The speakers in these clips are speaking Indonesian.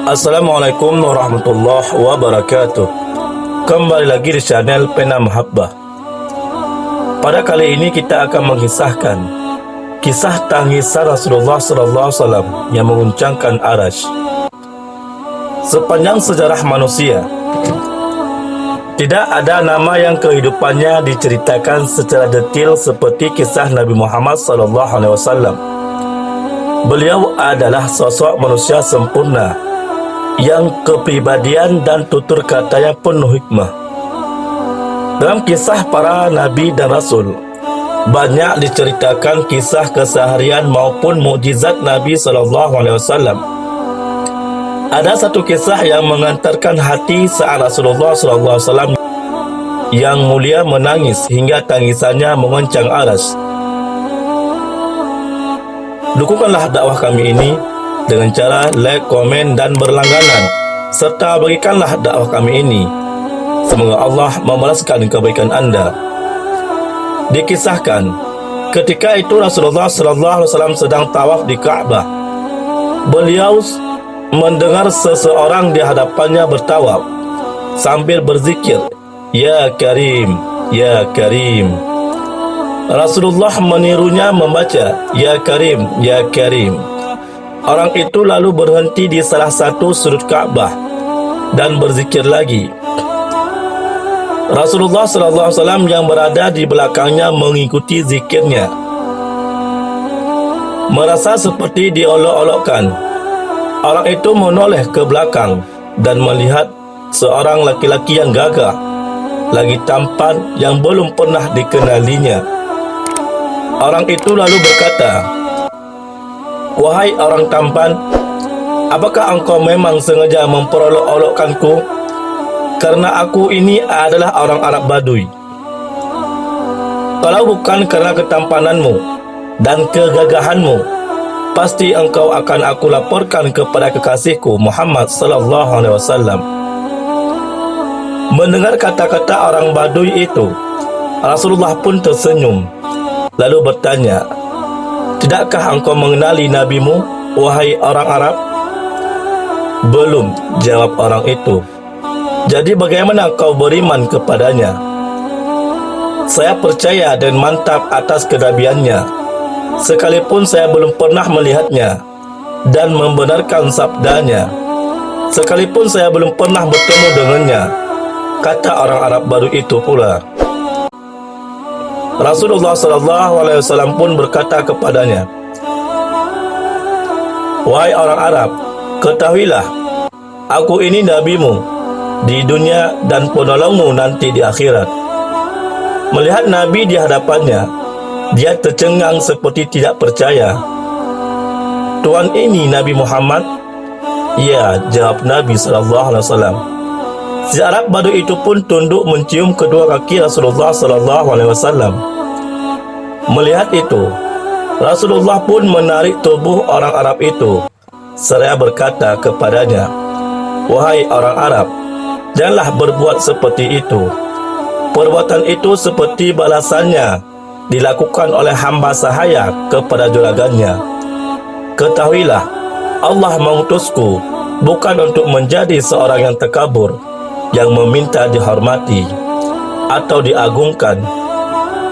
Assalamualaikum warahmatullahi wabarakatuh. Kembali lagi di channel Pena Mahabbah. Pada kali ini kita akan mengisahkan kisah tangisan Rasulullah SAW yang menguncangkan arasy. Sepanjang sejarah manusia, tidak ada nama yang kehidupannya diceritakan secara detail seperti kisah Nabi Muhammad SAW. Beliau adalah sosok manusia sempurna yang kepribadian dan tutur katanya penuh hikmah. Dalam kisah para nabi dan rasul, banyak diceritakan kisah keseharian maupun mukjizat Nabi SAW. Ada satu kisah yang mengantarkan hati saat Rasulullah SAW yang mulia menangis hingga tangisannya mengoncang arasy. Dukungkanlah dakwah kami ini dengan cara like, komen, dan berlangganan, serta bagikanlah dakwah kami ini. Semoga Allah membalaskan kebaikan anda. Dikisahkan, ketika itu Rasulullah SAW sedang tawaf di Ka'bah. Beliau mendengar seseorang di hadapannya bertawaf sambil berzikir, "Ya Karim, Ya Karim." Rasulullah menirunya membaca, "Ya Karim, Ya Karim." Orang itu lalu berhenti di salah satu sudut Ka'bah dan berzikir lagi. Rasulullah SAW yang berada di belakangnya mengikuti zikirnya. Merasa seperti diolok-olokkan, orang itu menoleh ke belakang dan melihat seorang laki-laki yang gagah, lagi tampan yang belum pernah dikenalinya. Orang itu lalu berkata, "Wahai orang tampan, apakah engkau memang sengaja memperolok-olokkanku? Karena aku ini adalah orang Arab Baduy. Kalau bukan karena ketampananmu dan kegagahanmu, pasti engkau akan aku laporkan kepada kekasihku Muhammad SAW." Mendengar kata-kata orang Baduy itu, Rasulullah pun tersenyum, lalu bertanya, "Tidakkah engkau mengenali nabimu, wahai orang Arab?" "Belum," jawab orang itu. "Jadi bagaimana kau beriman kepadanya?" "Saya percaya dan mantap atas kenabiannya, sekalipun saya belum pernah melihatnya, dan membenarkan sabdanya, sekalipun saya belum pernah bertemu dengannya," kata orang Arab baru itu pula. Rasulullah SAW pun berkata kepadanya, "Wahai orang Arab, ketahuilah, aku ini nabimu di dunia dan penolongmu nanti di akhirat." Melihat Nabi di hadapannya, dia tercengang seperti tidak percaya. "Tuan ini Nabi Muhammad?" "Ya," jawab Nabi SAW. Si Arab Badu itu pun tunduk mencium kedua kaki Rasulullah SAW. Melihat itu, Rasulullah pun menarik tubuh orang Arab itu seraya berkata kepadanya, "Wahai orang Arab, janganlah berbuat seperti itu. Perbuatan itu seperti balasannya dilakukan oleh hamba sahaya kepada juragannya. Ketahuilah, Allah mengutusku bukan untuk menjadi seorang yang takabur, yang meminta dihormati atau diagungkan,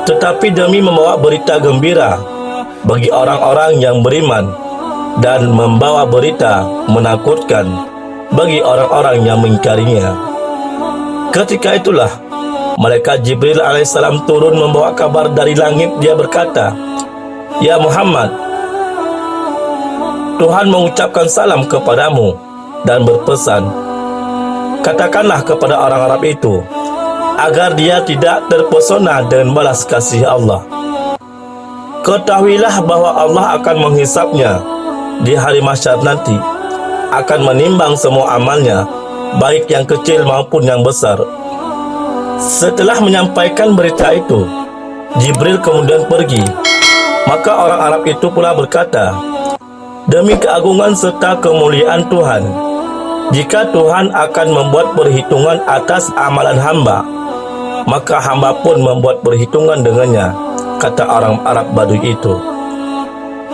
tetapi demi membawa berita gembira bagi orang-orang yang beriman dan membawa berita menakutkan bagi orang-orang yang mengingkarinya." Ketika itulah malaikat Jibril alaihissalam turun membawa kabar dari langit. Dia berkata, "Ya Muhammad, Tuhan mengucapkan salam kepadamu dan berpesan, katakanlah kepada orang Arab itu agar dia tidak terpesona dengan balas kasih Allah. Ketahuilah bahwa Allah akan menghisapnya di hari mahsyar nanti, akan menimbang semua amalnya, baik yang kecil maupun yang besar." Setelah menyampaikan berita itu, Jibril kemudian pergi. Maka orang Arab itu pula berkata, "Demi keagungan serta kemuliaan Tuhan, jika Tuhan akan membuat perhitungan atas amalan hamba, maka hamba pun membuat perhitungan dengannya," kata orang Arab Baduy itu.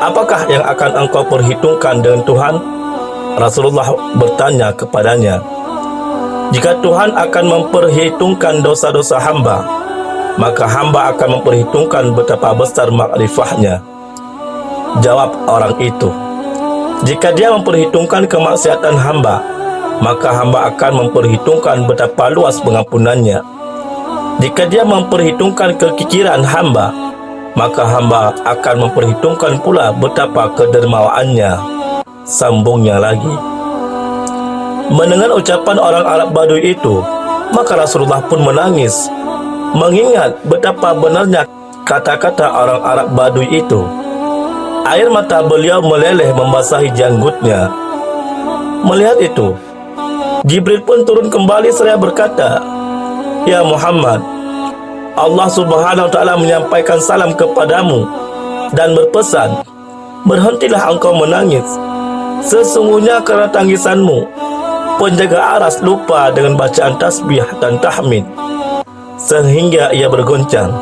"Apakah yang akan engkau perhitungkan dengan Tuhan?" Rasulullah bertanya kepadanya, "Jika Tuhan akan memperhitungkan dosa-dosa hamba, maka hamba akan memperhitungkan betapa besar makrifahnya." Jawab orang itu, "Jika dia memperhitungkan kemaksiatan hamba, maka hamba akan memperhitungkan betapa luas pengampunannya. Jika dia memperhitungkan kekikiran hamba, maka hamba akan memperhitungkan pula betapa kedermawaannya." Sambungnya lagi. Mendengar ucapan orang Arab Badui itu, maka Rasulullah pun menangis, mengingat betapa benarnya kata-kata orang Arab Badui itu. Air mata beliau meleleh membasahi janggutnya. Melihat itu, Jibril pun turun kembali seraya berkata, "Ya Muhammad, Allah Subhanahu wa Ta'ala menyampaikan salam kepadamu dan berpesan, berhentilah engkau menangis. Sesungguhnya karena tangisanmu, penjaga aras lupa dengan bacaan tasbih dan tahmid sehingga ia bergoncang.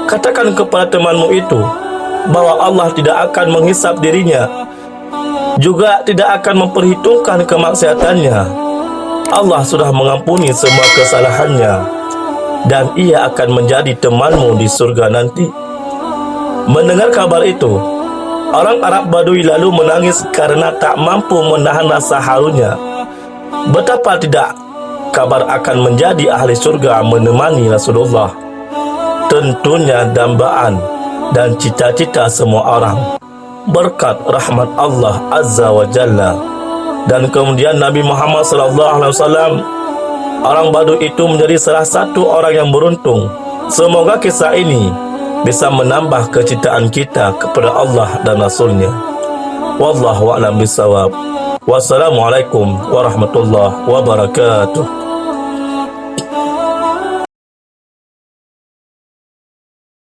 Katakan kepada temanmu itu bahwa Allah tidak akan menghisap dirinya, juga tidak akan memperhitungkan kemaksiatannya. Allah sudah mengampuni semua kesalahannya, dan ia akan menjadi temanmu di surga nanti." Mendengar kabar itu, orang Arab Badui lalu menangis karena tak mampu menahan rasa harunya. Betapa tidak kabar akan menjadi ahli surga menemani Rasulullah. Tentunya dambaan dan cita-cita semua orang, berkat rahmat Allah Azza wa Jalla. Dan kemudian Nabi Muhammad SAW, orang Badui itu menjadi salah satu orang yang beruntung. Semoga kisah ini bisa menambah kecintaan kita kepada Allah dan Rasulnya. Wallahu a'lam bishawab. Wassalamualaikum warahmatullahi wabarakatuh.